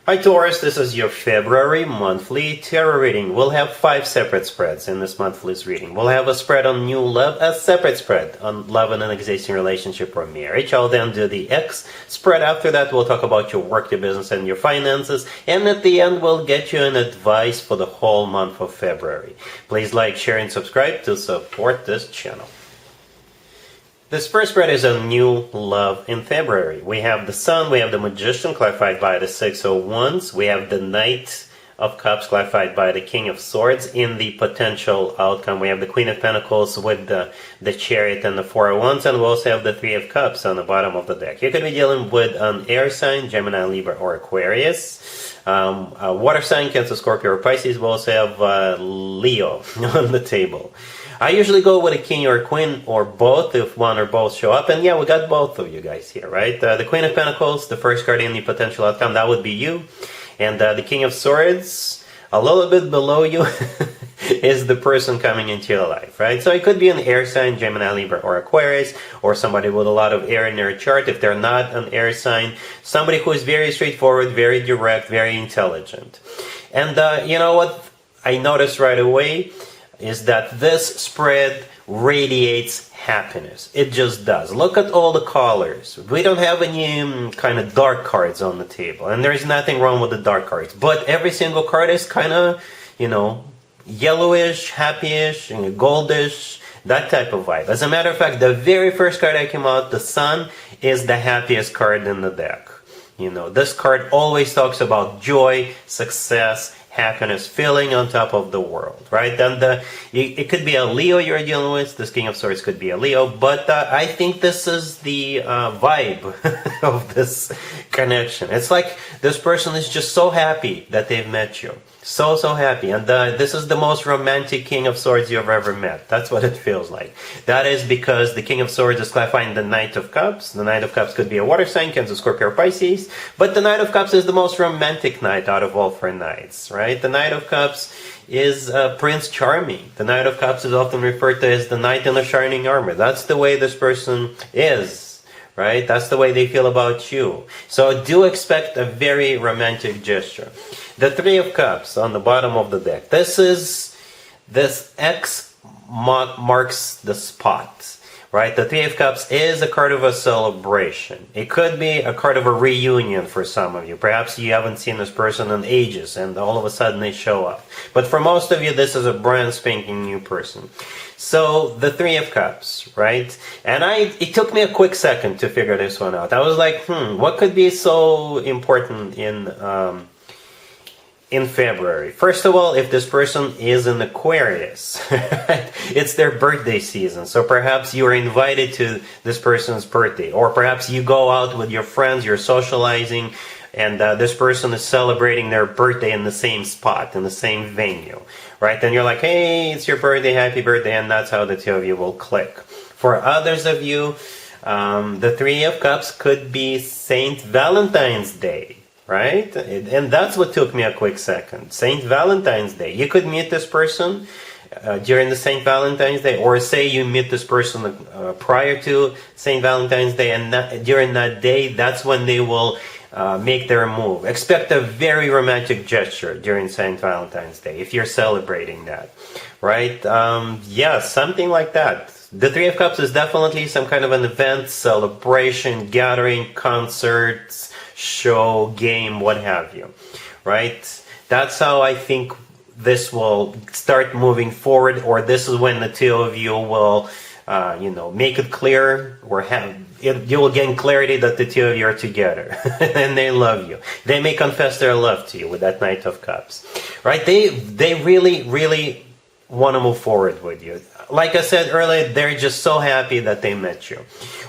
Hi Taurus, this is your February monthly tarot reading. We'll have 5 separate spreads in this monthly's reading. We'll have a spread on new love, a separate spread on love and an existing relationship or marriage. I'll then do the X spread. After that, we'll talk about your work, your business, and your finances. And at the end, we'll get you an advice for the whole month of February. Please like, share, and subscribe to support this channel. This first spread is on new love in February. We have the Sun, we have the Magician, clarified by the Six of Wands. We have the Knight of Cups, clarified by the King of Swords. In the potential outcome, we have the Queen of Pentacles with the Chariot and the Four of Wands. And we also have the Three of Cups on the bottom of the deck. You could be dealing with an air sign, Gemini, Libra, or Aquarius. A water sign, Cancer, Scorpio, or Pisces. We also have Leo on the table. I usually go with a king or a queen or both if one or both show up. And yeah, we got both of you guys here, right? The Queen of Pentacles, the first card in the potential outcome, that would be you. And the King of Swords, a little bit below you, is the person coming into your life, right? So it could be an air sign, Gemini, Libra, or Aquarius, or somebody with a lot of air in their chart. If they're not an air sign, somebody who is very straightforward, very direct, very intelligent. And you know what I noticed right away is that this spread radiates happiness. It just does. Look at all the colors. We don't have any kind of dark cards on the table, and there is nothing wrong with the dark cards, but every single card is kind of, you know, yellowish, happyish, goldish, that type of vibe. As a matter of fact, the very first card that came out, the Sun, is the happiest card in the deck. You know, this card always talks about joy, success, happiness, feeling on top of the world, right? And it could be a Leo you're dealing with. This King of Swords could be a Leo, but I think this is the vibe of this connection. It's like this person is just so happy that they've met you. So happy. And this is the most romantic King of Swords you've ever met. That's what it feels like. That is because the King of Swords is clarifying the Knight of Cups. The Knight of Cups could be a water sign, Cancer, Scorpio, or Pisces. But the Knight of Cups is the most romantic knight out of all 4 knights, right? The Knight of Cups is Prince Charming. The Knight of Cups is often referred to as the knight in the shining armor. That's the way this person is, right? That's the way they feel about you. So do expect a very romantic gesture. The Three of Cups on the bottom of the deck. This X marks the spot, right? The Three of Cups is a card of a celebration. It could be a card of a reunion for some of you. Perhaps you haven't seen this person in ages and all of a sudden they show up. But for most of you, this is a brand spanking new person. So the Three of Cups, right? And it took me a quick second to figure this one out. I was like, what could be so important in February? First of all, if this person is an Aquarius, it's their birthday season. So perhaps you are invited to this person's birthday, or perhaps you go out with your friends, you're socializing, and this person is celebrating their birthday in the same spot, in the same venue, right? And you're like, hey, it's your birthday, happy birthday, and that's how the two of you will click. For others of you, the Three of Cups could be Saint Valentine's Day, right? And that's what took me a quick second. Saint Valentine's Day. You could meet this person during the Saint Valentine's Day, or say you meet this person prior to Saint Valentine's Day, and during that day, that's when they will make their move. Expect a very romantic gesture during Saint Valentine's Day if you're celebrating that, right? Yeah, something like that. The Three of Cups is definitely some kind of an event, celebration, gathering, concerts, show, game, what have you, right? That's how I think this will start moving forward, or this is when the two of you will, make it clear, or you will gain clarity that the two of you are together and they love you. They may confess their love to you with that Knight of Cups, right? They really want to move forward with you. Like I said earlier, they're just so happy that they met you.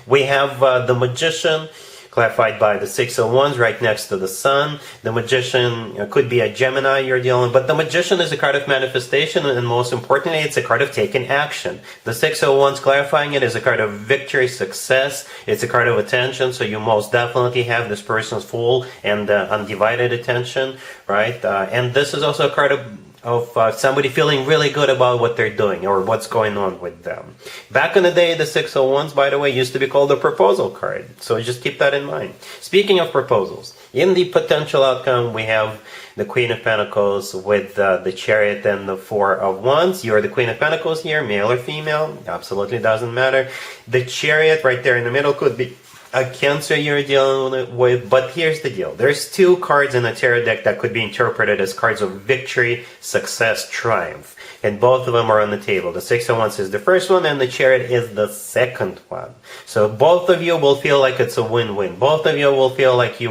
We have the Magician, clarified by the Six of Wands right next to the Sun. The Magician could be a Gemini you're dealing with, but the Magician is a card of manifestation, and most importantly, it's a card of taking action. The Six of Wands, clarifying it, is a card of victory, success. It's a card of attention, so you most definitely have this person's full and undivided attention, right? And this is also a card of of somebody feeling really good about what they're doing or what's going on with them. Back in the day, the Six of Wands, by the way, used to be called the proposal card. So just keep that in mind. Speaking of proposals, in the potential outcome, we have the Queen of Pentacles with the Chariot and the Four of Wands. You're the Queen of Pentacles here, male or female, absolutely doesn't matter. The Chariot right there in the middle could be a Cancer you're dealing with, but here's the deal. There's two cards in the tarot deck that could be interpreted as cards of victory, success, triumph. And both of them are on the table. The Six of Wands is the first one, and the Chariot is the second one. So both of you will feel like it's a win-win. Both of you will feel like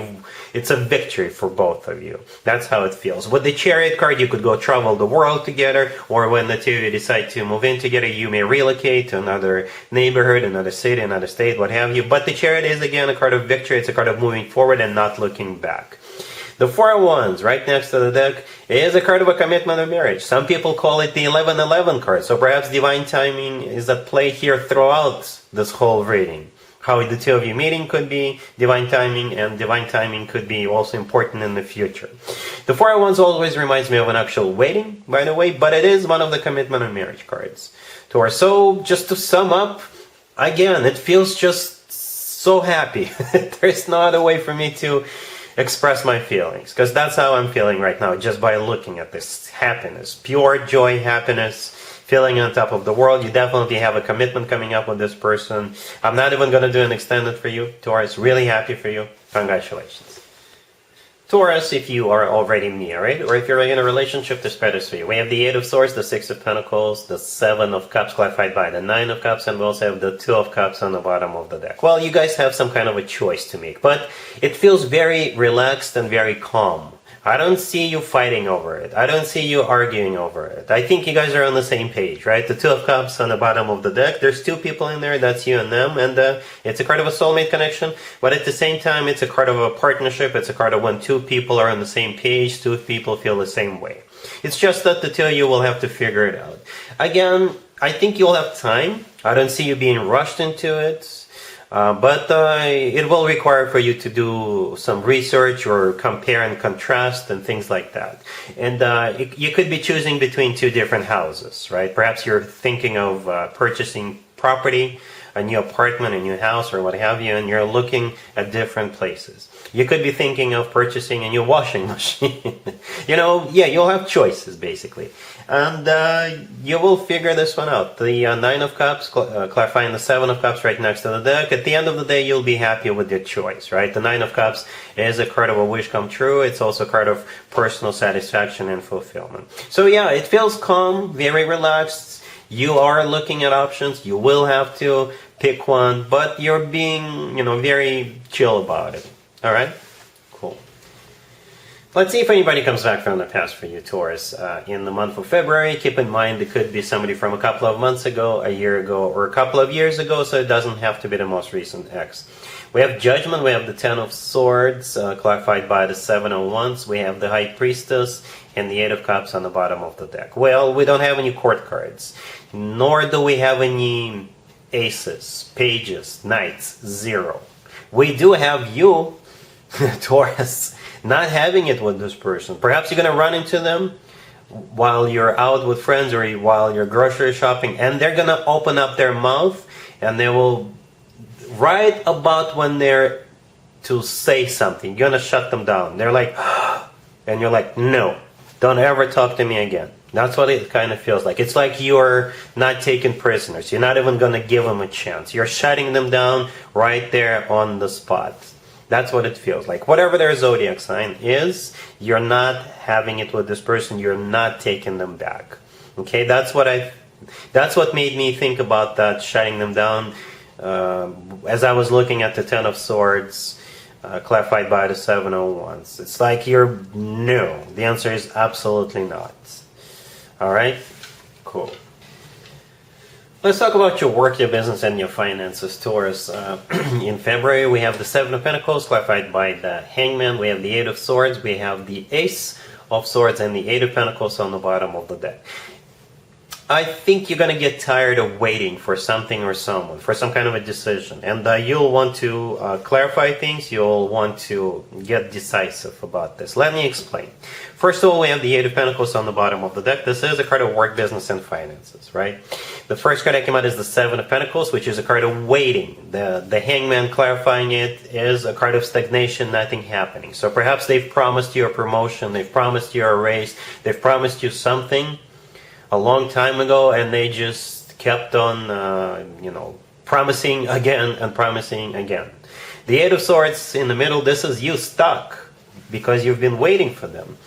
it's a victory for both of you. That's how it feels. With the Chariot card, you could go travel the world together, or when the two of you decide to move in together, you may relocate to another neighborhood, another city, another state, what have you. But the Chariot is, again, a card of victory. It's a card of moving forward and not looking back. The Four of Wands, right next to the deck, is a card of a commitment of marriage. Some people call it the 11-11 card. So perhaps divine timing is at play here throughout this whole reading. How the two of you meeting could be divine timing, and divine timing could be also important in the future. The Four of Wands always reminds me of an actual wedding, by the way, but it is one of the commitment and marriage cards. Taurus. So just to sum up, again, it feels just so happy. There's no other way for me to express my feelings, because that's how I'm feeling right now, just by looking at this happiness, pure joy, happiness, feeling on top of the world. You definitely have a commitment coming up with this person. I'm not even going to do an extended for you, Taurus. Really happy for you. Congratulations. Taurus, if you are already married, or if you're in a relationship, this spread is for you. We have the Eight of Swords, the Six of Pentacles, the Seven of Cups clarified by the Nine of Cups, and we also have the Two of Cups on the bottom of the deck. Well, you guys have some kind of a choice to make, but it feels very relaxed and very calm. I don't see you fighting over it. I don't see you arguing over it. I think you guys are on the same page, right? The Two of Cups on the bottom of the deck. There's two people in there. That's you and them. And it's a card of a soulmate connection. But at the same time, it's a card of a partnership. It's a card of when two people are on the same page. Two people feel the same way. It's just that the two of you will have to figure it out. Again, I think you'll have time. I don't see you being rushed into it. But it will require for you to do some research or compare and contrast and things like that. And you could be choosing between two different houses, right? Perhaps you're thinking of purchasing property, a new apartment, a new house, or what have you, and you're looking at different places. You could be thinking of purchasing a new washing machine. You'll have choices, basically. And you will figure this one out. The Nine of Cups, clarifying the Seven of Cups right next to the deck. At the end of the day, you'll be happy with your choice, right? The Nine of Cups is a card of a wish come true. It's also a card of personal satisfaction and fulfillment. So yeah, it feels calm, very relaxed. You are looking at options. You will have to pick one, but you're being, very chill about it. All right? Cool. Let's see if anybody comes back from the past for you, Taurus. In the month of February, keep in mind it could be somebody from a couple of months ago, a year ago, or a couple of years ago, so it doesn't have to be the most recent ex. We have Judgment, we have the Ten of Swords, clarified by the Seven of Wands, we have the High Priestess, and the Eight of Cups on the bottom of the deck. Well, we don't have any court cards, nor do we have any aces, pages, knights, zero. We do have you, Taurus, not having it with this person. Perhaps you're going to run into them while you're out with friends or while you're grocery shopping, and they're going to open up their mouth and they will, right about when they're to say something, you're going to shut them down. They're like, and you're like, no, don't ever talk to me again. That's what it kind of feels like. It's like you're not taking prisoners. You're not even going to give them a chance. You're shutting them down right there on the spot. That's what it feels like. Whatever their zodiac sign is, you're not having it with this person. You're not taking them back. Okay, that's what made me think about that, shutting them down. As I was looking at the Ten of Swords, clarified by the Seven of Wands. It's like no. The answer is absolutely not. All right? Cool. Let's talk about your work, your business, and your finances, Taurus. In February, we have the Seven of Pentacles, clarified by the Hangman. We have the Eight of Swords. We have the Ace of Swords and the Eight of Pentacles on the bottom of the deck. I think you're going to get tired of waiting for something or someone, for some kind of a decision. And you'll want to clarify things. You'll want to get decisive about this. Let me explain. First of all, we have the Eight of Pentacles on the bottom of the deck. This is a card of work, business, and finances, right? The first card that came out is the Seven of Pentacles, which is a card of waiting. The Hangman, clarifying it, is a card of stagnation, nothing happening. So perhaps they've promised you a promotion, they've promised you a raise, they've promised you something a long time ago, and they just kept on, promising again and promising again. The Eight of Swords in the middle, this is you stuck because you've been waiting for them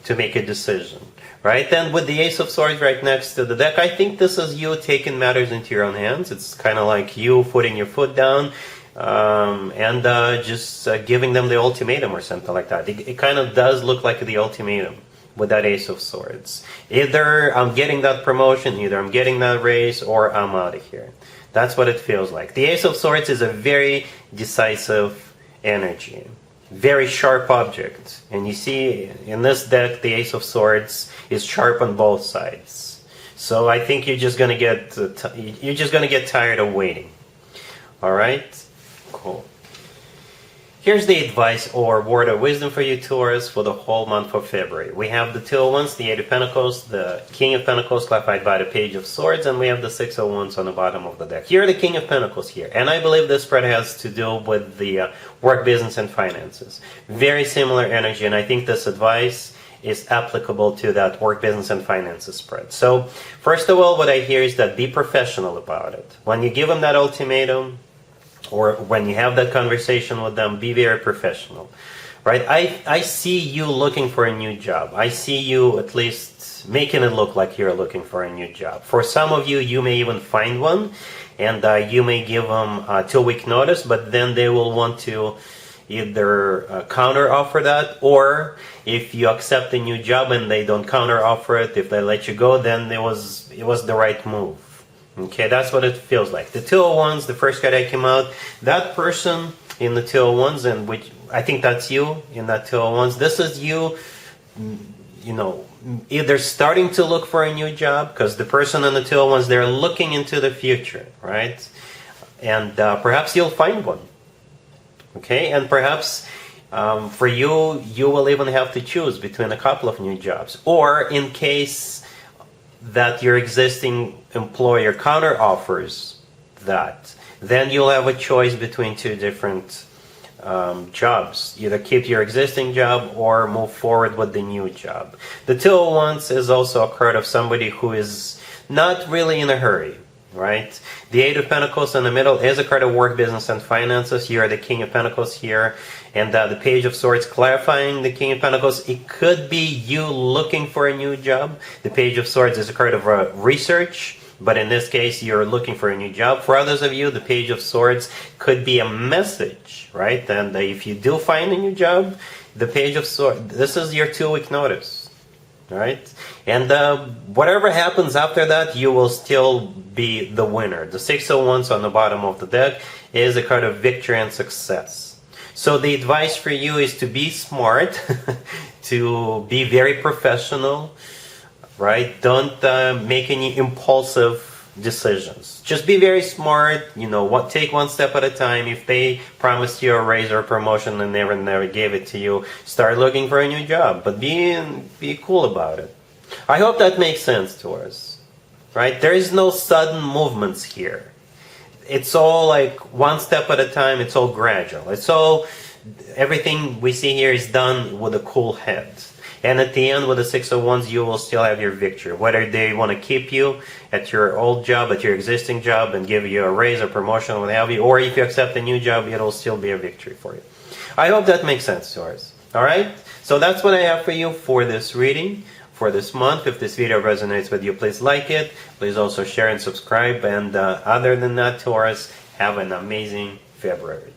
to make a decision, right? And with the Ace of Swords right next to the deck, I think this is you taking matters into your own hands. It's kind of like you putting your foot down and just giving them the ultimatum or something like that. It kind of does look like the ultimatum with that Ace of Swords. Either I'm getting that promotion, either I'm getting that raise, or I'm out of here. That's what it feels like. The Ace of Swords is a very decisive energy, very sharp object. And you see in this deck, the Ace of Swords is sharp on both sides. So I think you're just gonna get tired of waiting. All right, cool. Here's the advice or word of wisdom for you, Taurus, for the whole month of February. We have the Two of Wands, the Eight of Pentacles, the King of Pentacles clarified by the Page of Swords, and we have the Six of Wands on the bottom of the deck. You're the King of Pentacles here, and I believe this spread has to do with the work, business, and finances. Very similar energy, and I think this advice is applicable to that work, business, and finances spread. So, first of all, what I hear is that be professional about it. When you give them that ultimatum, or when you have that conversation with them, be very professional, right? I see you looking for a new job. I see you at least making it look like you're looking for a new job. For some of you, you may even find one, and you may give them a 2-week notice, but then they will want to either counter offer that, or if you accept a new job and they don't counter offer it, if they let you go, then it was the right move. Okay, that's what it feels like. The Two of Wands, the first card that came out, that person in the Two of Wands, and which I think that's you in that Two of Wands. This is you, either starting to look for a new job, because the person in the Two of Wands, they're looking into the future, right? And perhaps you'll find one. Okay, and perhaps for you, you will even have to choose between a couple of new jobs, or in case that your existing employer counter offers that, then you'll have a choice between two different jobs. Either keep your existing job or move forward with the new job. The Two of Wands is also a card of somebody who is not really in a hurry, right? The Eight of Pentacles in the middle is a card of work, business, and finances. You are the King of Pentacles here. And the Page of Swords clarifying the King of Pentacles. It could be you looking for a new job. The Page of Swords is a card of research, but in this case, you're looking for a new job. For others of you, the Page of Swords could be a message, right? And if you do find a new job, the Page of Swords, this is your 2-week notice, right? And whatever happens after that, you will still be the winner. The Six of Wands on the bottom of the deck is a card of victory and success. So the advice for you is to be smart, to be very professional, right? Don't make any impulsive decisions. Just be very smart, take one step at a time. If they promised you a raise or a promotion and never gave it to you, start looking for a new job. But be cool about it. I hope that makes sense to us, right? There is no sudden movements here. It's all like one step at a time. It's all gradual. Everything we see here is done with a cool head. And at the end, with the Six of Wands, you will still have your victory. Whether they want to keep you at your old job, at your existing job, and give you a raise or promotion, what have you, or if you accept a new job, it'll still be a victory for you. I hope that makes sense to us. All right? So that's what I have for you for this reading, for this month. If this video resonates with you, please like it. Please also share and subscribe. And other than that, Taurus, have an amazing February.